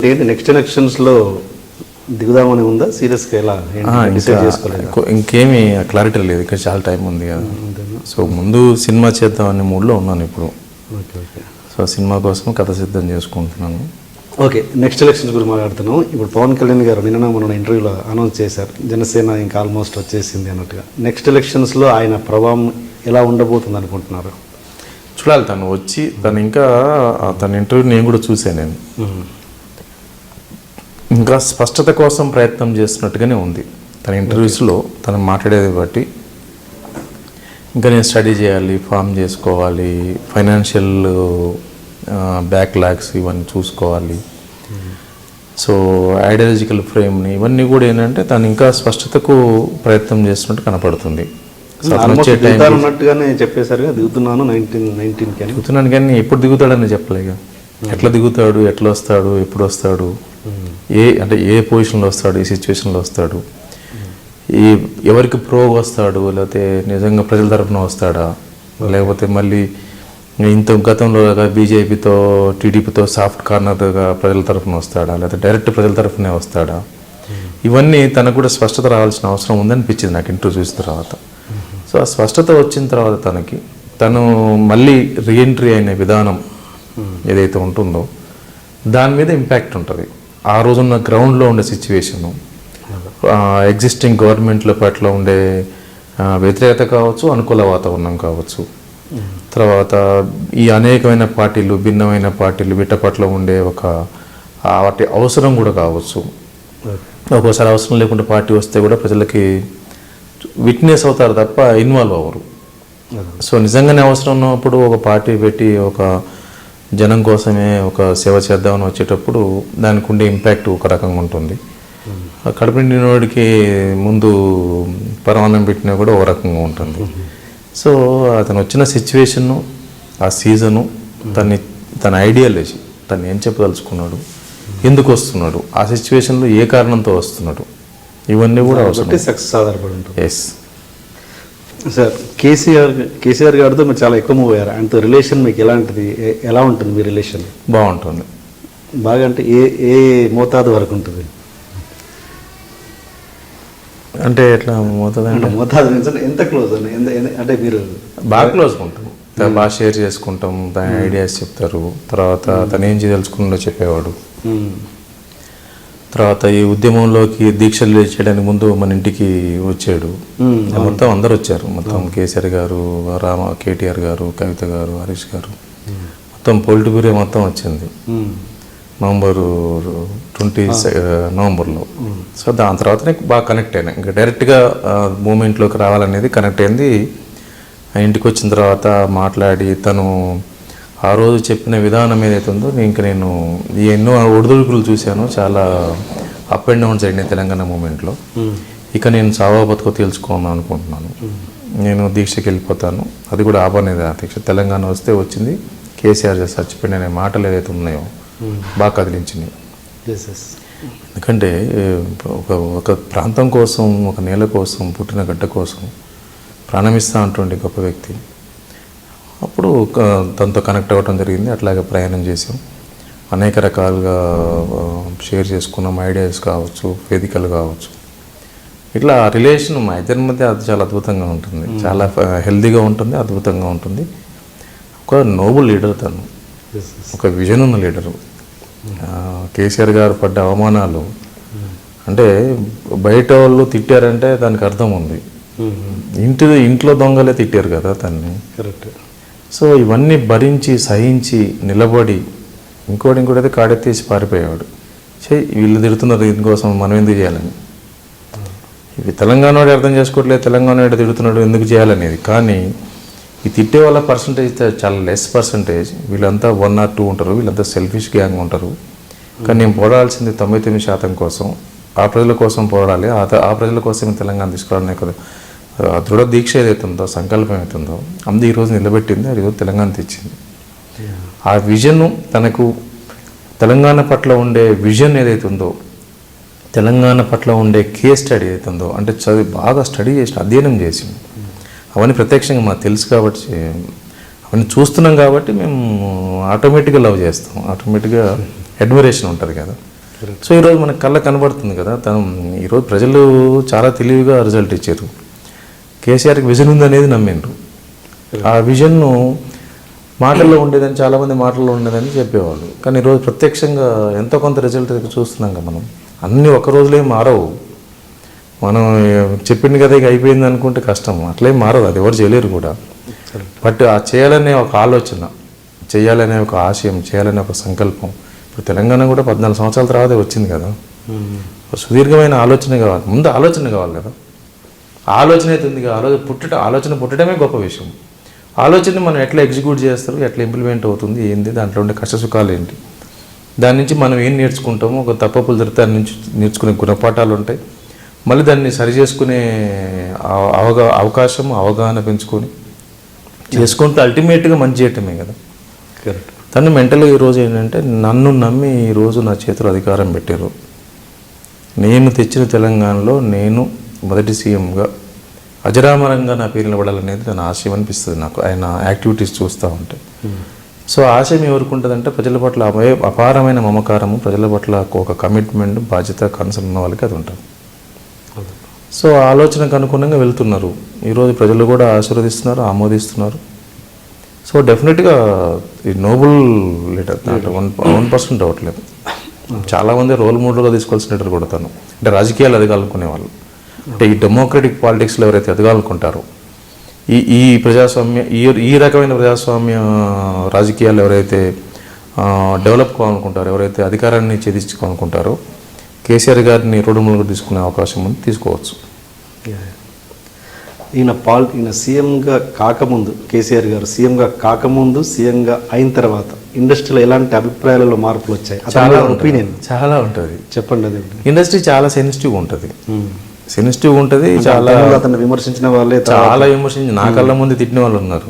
ఏంటి నెక్స్ట్ ఎలక్షన్స్లో దిగుదామని ఉందా? సీరియస్గా ఎలా డిసైడ్ చేసుకోలేదు? ఇంకేమీ క్లారిటీ లేదు, ఇక్కడ చాలా టైం ఉంది కదా. సో ముందు సినిమా చేద్దామనే మూడ్లో ఉన్నాను ఇప్పుడు. సో సినిమా కోసం కథ సిద్ధం చేసుకుంటున్నాను. ఓకే, నెక్స్ట్ ఎలక్షన్స్ గురించి మాట్లాడుతున్నాం. ఇప్పుడు పవన్ కళ్యాణ్ గారు నిన్న మన ఇంటర్వ్యూలో అనౌన్స్ చేశారు, జనసేన ఇంకా ఆల్మోస్ట్ వచ్చేసింది అన్నట్టుగా. నెక్స్ట్ ఎలక్షన్స్లో ఆయన ప్రభావం ఎలా ఉండబోతుంది అనుకుంటున్నారు? చూడాలి, తను వచ్చి ఇంకా తన ఇంటర్వ్యూ నేను కూడా చూసాను. నేను ఇంకా స్పష్టత కోసం ప్రయత్నం చేస్తున్నట్టుగానే ఉంది తన ఇంటర్వ్యూస్లో. తను మాట్లాడేది బట్టి ఇంకా నేను స్టడీ చేయాలి, ఫామ్ చేసుకోవాలి, ఫైనాన్షియల్ బ్యాక్లాగ్స్ ఇవన్నీ చూసుకోవాలి. సో ఐడియాలజికల్ ఫ్రేమ్ని ఇవన్నీ కూడా ఏంటంటే తను ఇంకా స్పష్టతకు ప్రయత్నం చేస్తున్నట్టు కనపడుతుంది. ఉన్నట్టుగానే చెప్పేసరిగా దిగుతున్నాను కానీ ఎప్పుడు దిగుతాడని చెప్పలేక. ఎట్లా దిగుతాడు, ఎట్లా వస్తాడు, ఎప్పుడు వస్తాడు, ఏ పొజిషన్లో వస్తాడు, ఏ సిచ్యువేషన్లో వస్తాడు, ఎవరికి ప్రో వస్తాడు, లేకపోతే నిజంగా ప్రజల తరఫున వస్తాడా, లేకపోతే మళ్ళీ ఇంత గతంలో బీజేపీతో టీడీపీతో సాఫ్ట్ కార్నర్గా ప్రజల తరఫున వస్తాడా, లేకపోతే డైరెక్ట్ ప్రజల తరఫునే వస్తాడా, ఇవన్నీ తనకు కూడా స్పష్టత రావాల్సిన అవసరం ఉందనిపించింది నాకు ఇంటర్వ్యూ చూసిన తర్వాత. సో ఆ స్పష్టత వచ్చిన తర్వాత తను మళ్ళీ రీఎంట్రీ అయిన విధానం ఏదైతే ఉంటుందో దాని మీద ఇంపాక్ట్ ఉంటుంది. ఆ రోజున్న గ్రౌండ్లో ఉండే సిచ్యువేషను, ఎగ్జిస్టింగ్ గవర్నమెంట్ల పట్ల ఉండే వ్యతిరేకత కావచ్చు, అనుకూల వాతావరణం కావచ్చు, తర్వాత ఈ అనేకమైన పార్టీలు, భిన్నమైన పార్టీలు వీటి పట్ల ఉండే వాటి అవసరం కూడా కావచ్చు. ఒక్కోసారి అవసరం లేకుండా పార్టీ వస్తే కూడా ప్రజలకి విట్నెస్ అవుతారు తప్ప ఇన్వాల్వ్ అవ్వరు. సో నిజంగానే అవసరం ఉన్నప్పుడు ఒక పార్టీ పెట్టి ఒక జనం కోసమే ఒక సేవ చేద్దామని వచ్చేటప్పుడు దానికి ఉండే ఇంపాక్ట్ ఒక రకంగా ఉంటుంది. కడుపు నిండినోడికి ముందు పరమాన్నం పెట్టినా కూడా ఒక రకంగా ఉంటుంది. సో అతను వచ్చిన సిచ్యువేషను, ఆ సీజను, తన ఐడియాలజీ, తను ఏం చెప్పదలుచుకున్నాడు, ఎందుకు వస్తున్నాడు, ఆ సిచ్యువేషన్లో ఏ కారణంతో వస్తున్నాడు, ఇవన్నీ కూడా అవసరం. సక్సెస్ ఆధారపడి ఉంటుంది. ఎస్ సార్, కేసీఆర్ గారితో మీరు చాలా ఎక్కువ మూవ్ అయ్యారు. ఆయనతో రిలేషన్ మీకు ఎలా ఉంటుంది? మీ రిలేషన్ బాగుంటుంది. బాగా అంటే ఏ మోతాదు వరకు ఉంటుంది? అంటే ఎట్లా మోతాదు ఎంత క్లోజ్ అని? అంటే మీరు బాగా క్లోజ్గా ఉంటాం, బాగా షేర్ చేసుకుంటాం, దాని ఐడియాస్ చెప్తారు. తర్వాత తను ఏం చేయదలుచుకున్నాడో చెప్పేవాడు. తర్వాత ఈ ఉద్యమంలోకి దీక్షలు చేయడానికి ముందు మన ఇంటికి వచ్చాడు. మొత్తం అందరు వచ్చారు, మొత్తం కేసీఆర్ గారు, కేటీఆర్ గారు, కవిత గారు, హరీష్ గారు, మొత్తం పొలిటికల్ బ్యూరో మొత్తం వచ్చింది నవంబర్ 20 సో దాని తర్వాత నేను బాగా కనెక్ట్ అయినా. ఇంకా డైరెక్ట్గా మూమెంట్లోకి రావాలనేది కనెక్ట్ అయింది. ఇంటికి వచ్చిన తర్వాత మాట్లాడి తను ఆ రోజు చెప్పిన విధానం ఏదైతే ఉందో ఇంకా నేను ఎన్నో ఒడిదుడుకులు చూశాను. చాలా అప్ అండ్ డౌన్స్ అయినాయి తెలంగాణ మూమెంట్లో. ఇక నేను సావో బతుకో తెలుసుకోవాలని అనుకుంటున్నాను. నేను దీక్షకి వెళ్ళిపోతాను, అది కూడా ఆపనేది ఆ దీక్ష. తెలంగాణ వస్తే వచ్చింది, కేసీఆర్ చచ్చిపోయిన అనే మాటలు ఏదైతే ఉన్నాయో బాగా కదిలించినాయి. ఎందుకంటే ఒక ప్రాంతం కోసం, ఒక నేల కోసం, పుట్టిన గడ్డ కోసం ప్రాణమిస్తా అంటుండే గొప్ప వ్యక్తి. అప్పుడు తనతో కనెక్ట్ అవ్వడం జరిగింది. అట్లాగే ప్రయాణం చేసాం, అనేక రకాలుగా షేర్ చేసుకున్నాం, ఐడియాస్ కావచ్చు, వేదికలు కావచ్చు. ఇట్లా రిలేషన్ మా ఇద్దరి మధ్య అది చాలా అద్భుతంగా ఉంటుంది, చాలా హెల్తీగా ఉంటుంది, అద్భుతంగా ఉంటుంది. ఒక నోబుల్ లీడర్ తను, ఒక విజన్ ఉన్న లీడరు. కేసీఆర్ గారు పడ్డ అవమానాలు అంటే బయట వాళ్ళు తిట్టారంటే దానికి అర్థం ఉంది, ఇంట్లో దొంగలే తిట్టారు కదా తన్ని. కరెక్ట్. సో ఇవన్నీ భరించి సహించి నిలబడి ఇంకోటి కాడెత్తేసి పారిపోయేవాడు. వీళ్ళు తిడుతున్నారు, దీనికోసం మనం ఎందుకు చేయాలని. ఇవి తెలంగాణ వాడు అర్థం చేసుకోవట్లేదు, తెలంగాణ వాడు తిడుతున్నాడు ఎందుకు చేయాలనేది. కానీ ఈ తిట్టే వాళ్ళ పర్సంటేజ్ చాలా లెస్ పర్సంటేజ్. వీళ్ళంతా 1 or 2 ఉంటారు, వీళ్ళంతా సెల్ఫిష్ గ్యాంగ్ ఉంటారు. కానీ నేను పోరాడాల్సింది 99% కోసం, ఆ ప్రజల కోసం పోరాడాలి, ఆ ప్రజల కోసమే తెలంగాణ తీసుకురావాలనే కదా దృఢ దీక్ష ఏదైతే ఉందో, సంకల్పం ఏదైతుందో అందు ఈరోజు నిలబెట్టింది, ఈరోజు తెలంగాణ తెచ్చింది. ఆ విజన్, తనకు తెలంగాణ పట్ల ఉండే విజన్ ఏదైతే ఉందో, తెలంగాణ పట్ల ఉండే కేస్ స్టడీ ఏదైతే ఉందో, అంటే బాగా స్టడీ చేసి అధ్యయనం చేసింది. అవన్నీ ప్రత్యక్షంగా మాకు తెలుసు కాబట్టి, అవన్నీ చూస్తున్నాం కాబట్టి మేము ఆటోమేటిక్గా లవ్ చేస్తాం, ఆటోమేటిక్గా అడ్మిరేషన్ ఉంటుంది కదా. సో ఈరోజు మనకు కళ్ళ కనబడుతుంది కదా, తను ఈరోజు ప్రజలు చాలా తెలివిగా రిజల్ట్ ఇచ్చారు. కేసీఆర్కి విజన్ ఉందనేది నమ్మిండ్రు. ఆ విజన్ను మాటల్లో ఉండేదని, చాలామంది మాటల్లో ఉండేదని చెప్పేవాళ్ళు. కానీ ఈరోజు ప్రత్యక్షంగా ఎంతో కొంత రిజల్ట్ చూస్తున్నాం కదా మనం. అన్నీ ఒక రోజులే మారవు. మనం చెప్పింది కదా ఇక అయిపోయింది అనుకుంటే కష్టం, అట్లే మారదు, అది ఎవరు చేయలేరు కూడా. బట్ ఆ చేయాలనే ఒక ఆలోచన, చేయాలనే ఒక ఆశయం, చేయాలనే ఒక సంకల్పం. ఇప్పుడు తెలంగాణ కూడా 14 సంవత్సరాల తర్వాతే వచ్చింది కదా. సుదీర్ఘమైన ఆలోచన కావాలి, ముందు ఆలోచన కావాలి కదా. ఆలోచన అయితే ఉంది కదా, ఆలోచన పుట్టడమే గొప్ప విషయం. ఆలోచనని మనం ఎట్లా ఎగ్జిక్యూట్ చేస్తారు, ఎట్లా ఇంప్లిమెంట్ అవుతుంది, ఏంది, దాంట్లో ఉండే కష్టసుఖాలు ఏంటి, దాని నుంచి మనం ఏం నేర్చుకుంటామో, ఒక తప్పప్పులు జరిగితే దాని నుంచి నేర్చుకునే గుణపాఠాలు ఉంటాయి. మళ్ళీ దాన్ని సరి చేసుకునే అవగాహన పెంచుకొని చేసుకుంటూ అల్టిమేట్గా మంచి చేయటమే కదా. కరెక్ట్. తను మెంటల్గా ఈరోజు ఏంటంటే, నన్ను నమ్మి ఈరోజు నా చేతిలో అధికారం పెట్టారు. నేను తెచ్చిన తెలంగాణలో నేను మొదటి సీఎంగా అజరామరంగా నా పేరు నిలబడాలనేది తన ఆశయం అనిపిస్తుంది నాకు, ఆయన యాక్టివిటీస్ చూస్తూ ఉంటే. సో ఆశయం ఎవరికి ఉంటుందంటే, ప్రజల పట్ల అపారమైన మమకారము, ప్రజల పట్ల ఒక కమిట్మెంట్, బాధ్యత, కన్సర్న్ ఉన్న వాళ్ళకి అది ఉంటుంది. సో ఆలోచనకు అనుగుణంగా వెళ్తున్నారు. ఈరోజు ప్రజలు కూడా ఆశీర్వదిస్తున్నారు, ఆమోదిస్తున్నారు. సో డెఫినెట్గా ఈ నోబుల్ లీడర్, దాంట్లో 1% డౌట్ లేదు. చాలామంది రోల్ మోడల్గా తీసుకోవాల్సిన లీడర్ కూడా తను. అంటే రాజకీయాలు ఎదగాలనుకునే వాళ్ళు, అంటే ఈ డెమోక్రటిక్ పాలిటిక్స్లో ఎవరైతే ఎదగాలనుకుంటారో, ఈ ప్రజాస్వామ్య ఈ రకమైన ప్రజాస్వామ్య రాజకీయాలు ఎవరైతే డెవలప్ కావాలనుకుంటారో, ఎవరైతే అధికారాన్ని ఛేదించుకోవాలనుకుంటారో, కేసీఆర్ గారిని రోడ్డు మూలగా తీసుకునే అవకాశం ఉంది, తీసుకోవచ్చు. ఈయన సీఎంగా కాకముందు, కేసీఆర్ గారు సీఎంగా కాకముందు, సీఎంగా అయిన తర్వాత ఇండస్ట్రీలో ఎలాంటి అభిప్రాయాలలో మార్పులు వచ్చాయి? చాలా ఒపీనియన్ చాలా ఉంటుంది. చెప్పండి. అది ఇండస్ట్రీ చాలా సెన్సిటివ్ ఉంటుంది, చాలా అతన్ని విమర్శించిన వాళ్ళే చాలా విమర్శించి నా కళ్ళ ముందు తిట్టిన వాళ్ళు ఉన్నారు.